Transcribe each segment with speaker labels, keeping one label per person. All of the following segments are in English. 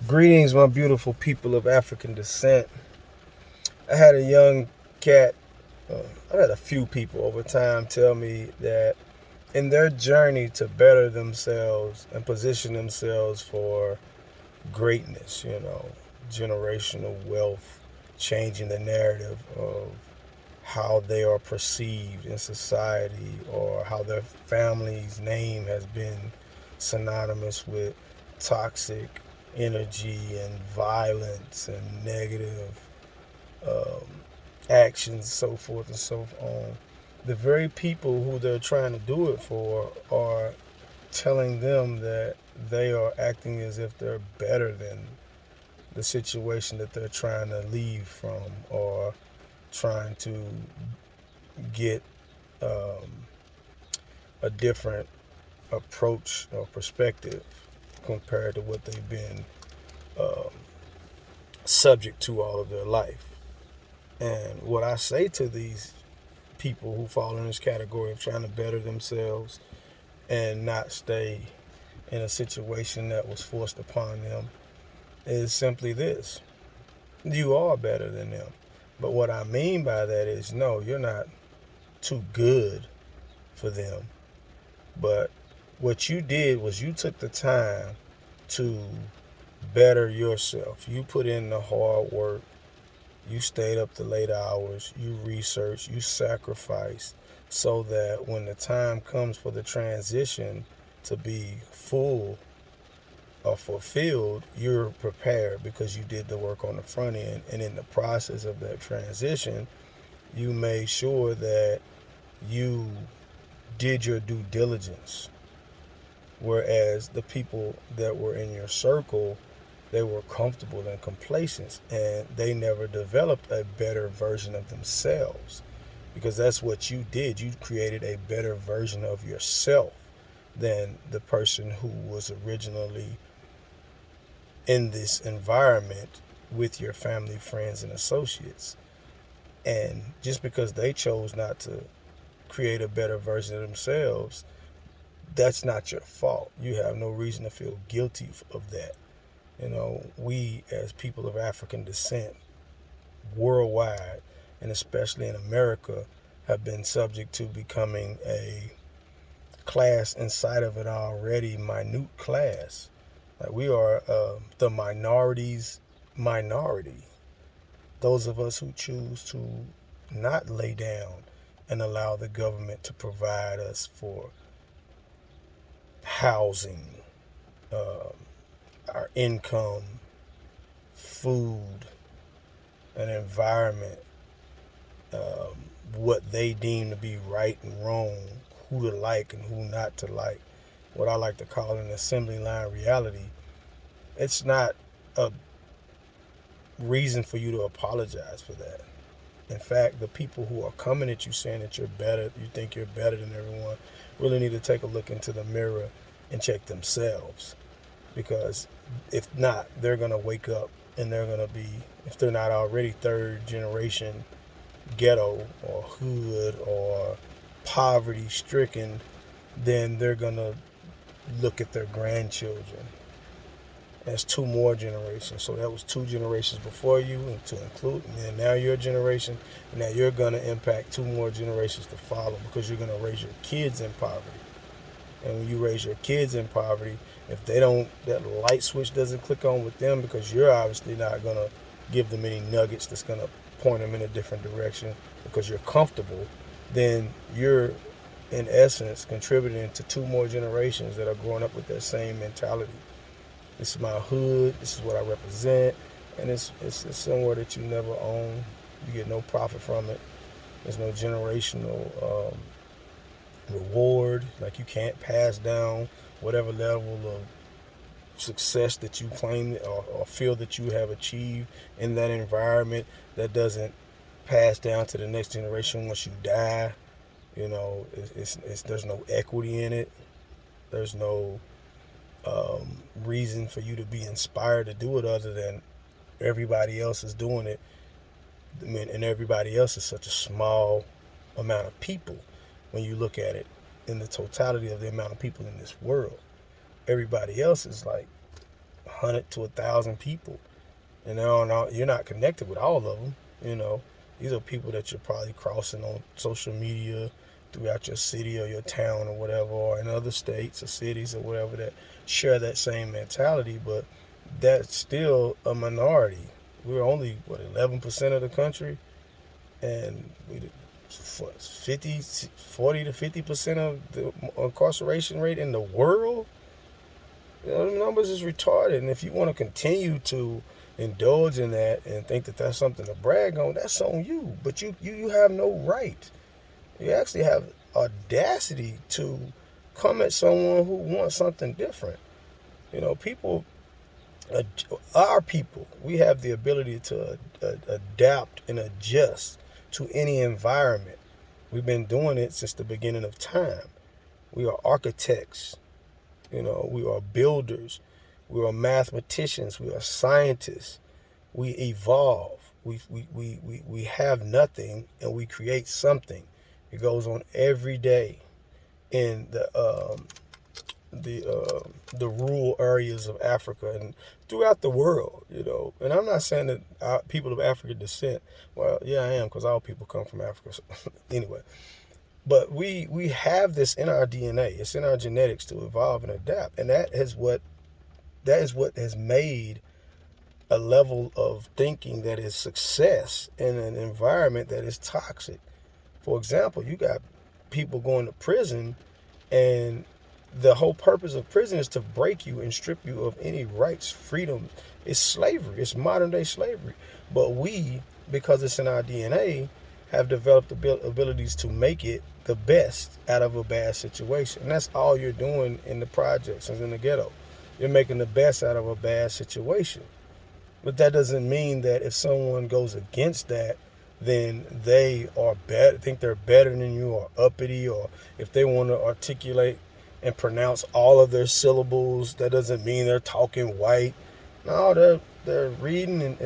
Speaker 1: Greetings, my beautiful people of African descent. I had a young cat, I've had a few people over time tell me that in their journey to better themselves and position themselves for greatness, generational wealth, changing the narrative of how they are perceived in society or how their family's name has been synonymous with toxic energy and violence and negative um, actions, so forth and so on. The very people who they're trying to do it for are telling them that they are acting as if they're better than the situation that they're trying to leave from or trying to get um, a different approach or perspective compared to what they've been um, subject to all of their life. And what I say to these people who fall in this category of trying to better themselves and not stay in a situation that was forced upon them is simply this: you are better than them. But what I mean by that is, no, you're not too good for them. But what you did was you took the time to better yourself. You put in the hard work. You stayed up the late hours. You researched. You sacrificed so that when the time comes for the transition to be full or fulfilled, you're prepared because you did the work on the front end. And in the process of that transition, you made sure that you did your due diligence. Whereas the people that were in your circle, they were comfortable and complacent, and they never developed a better version of themselves, because that's what you did. You created a better version of yourself than the person who was originally in this environment with your family, friends, and associates. And just because they chose not to create a better version of themselves, that's not your fault. You have no reason to feel guilty of that. We as people of African descent worldwide, and especially in America, have been subject to becoming a class inside of an already minute class. Like we are the minority's minority. Those of us who choose to not lay down and allow the government to provide us for housing, um, our income, food, an environment, um, what they deem to be right and wrong, who to like and who not to like, what I like to call an assembly line reality. It's not a reason for you to apologize for that. In fact, the people who are coming at you saying that you're better, you think you're better than everyone, really need to take a look into the mirror and check themselves. Because if not, they're going to wake up and they're going to be, if they're not already third generation ghetto or hood or poverty stricken, then they're going to look at their grandchildren as two more generations. So that was two generations before you, and to include, and then now your generation, and now you're going to impact two more generations to follow because you're going to raise your kids in poverty. And when you raise your kids in poverty, if they don't, that light switch doesn't click on with them, because you're obviously not going to give them any nuggets that's going to point them in a different direction because you're comfortable, then you're in essence contributing to two more generations that are growing up with that same mentality. This is my hood, this is what I represent, and it's somewhere that you never own. You get no profit from it. There's no generational reward. Like, you can't pass down whatever level of success that you claim or feel that you have achieved in that environment. That doesn't pass down to the next generation once you die. There's no equity in it. There's no reason for you to be inspired to do it other than everybody else is doing it. I mean, and everybody else is such a small amount of people when you look at it in the totality of the amount of people in this world. Everybody else is like 100 to 1,000 people, and you're not connected with all of them. These are people that you're probably crossing on social media throughout your city or your town or whatever, or in other states or cities or whatever that share that same mentality. But that's still a minority. We're only 11% of the country, and 40 to 50% of the incarceration rate in the world. The numbers is retarded, and if you want to continue to indulge in that and think that that's something to brag on, that's on you. But you have no right. You actually have audacity to come at someone who wants something different. People, our people, we have the ability to adapt and adjust to any environment. We've been doing it since the beginning of time. We are architects. We are builders. We are mathematicians. We are scientists. We evolve. We have nothing and we create something. It goes on every day in the rural areas of Africa and throughout the world. And I'm not saying that people of African descent. Well, yeah, I am, because all people come from Africa. So anyway. But we have this in our DNA. It's in our genetics to evolve and adapt. And that is what has made a level of thinking that is success in an environment that is toxic. For example, you got people going to prison, and the whole purpose of prison is to break you and strip you of any rights, freedom. It's slavery. It's modern day slavery. But we, because it's in our DNA, have developed abilities to make it the best out of a bad situation. And that's all you're doing in the projects and in the ghetto. You're making the best out of a bad situation. But that doesn't mean that if someone goes against that, then they are think they're better than you, or uppity, or if they want to articulate and pronounce all of their syllables, that doesn't mean they're talking white. No, they're reading and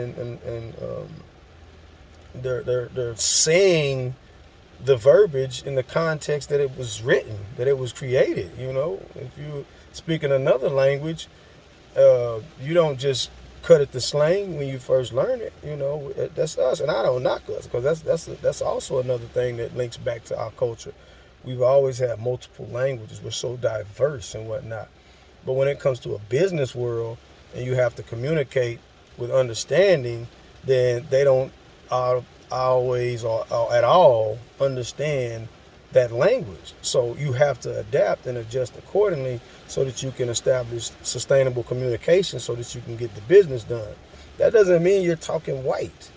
Speaker 1: they're saying the verbiage in the context that it was written, that it was created. If you speak in another language, you don't just cut it to slang when you first learn it. That's us, and I don't knock us, because that's also another thing that links back to our culture. We've always had multiple languages. We're so diverse and whatnot. But when it comes to a business world and you have to communicate with understanding, then they don't always or at all understand that language. So you have to adapt and adjust accordingly so that you can establish sustainable communication so that you can get the business done. That doesn't mean you're talking white.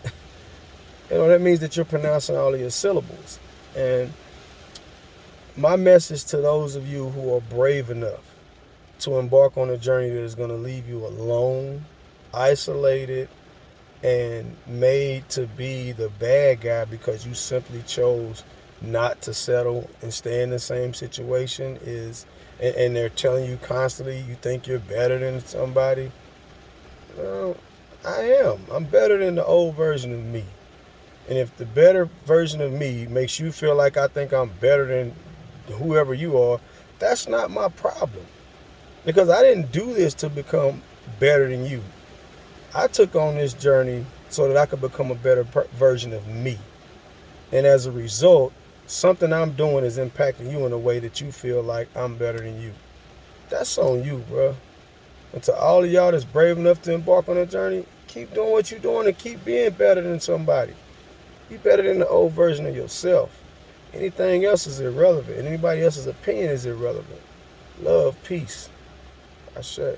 Speaker 1: That means that you're pronouncing all of your syllables. And my message to those of you who are brave enough to embark on a journey that is going to leave you alone, isolated, and made to be the bad guy because you simply chose not to settle and stay in the same situation and they're telling you constantly you think you're better than somebody. Well, I am. I'm better than the old version of me. And if the better version of me makes you feel like I think I'm better than whoever you are, that's not my problem. Because I didn't do this to become better than you. I took on this journey so that I could become a better version of me. And as a result, something I'm doing is impacting you in a way that you feel like I'm better than you. That's on you, bro. And to all of y'all that's brave enough to embark on a journey, keep doing what you're doing and keep being better than somebody. Be better than the old version of yourself. Anything else is irrelevant. And anybody else's opinion is irrelevant. Love, peace. I say.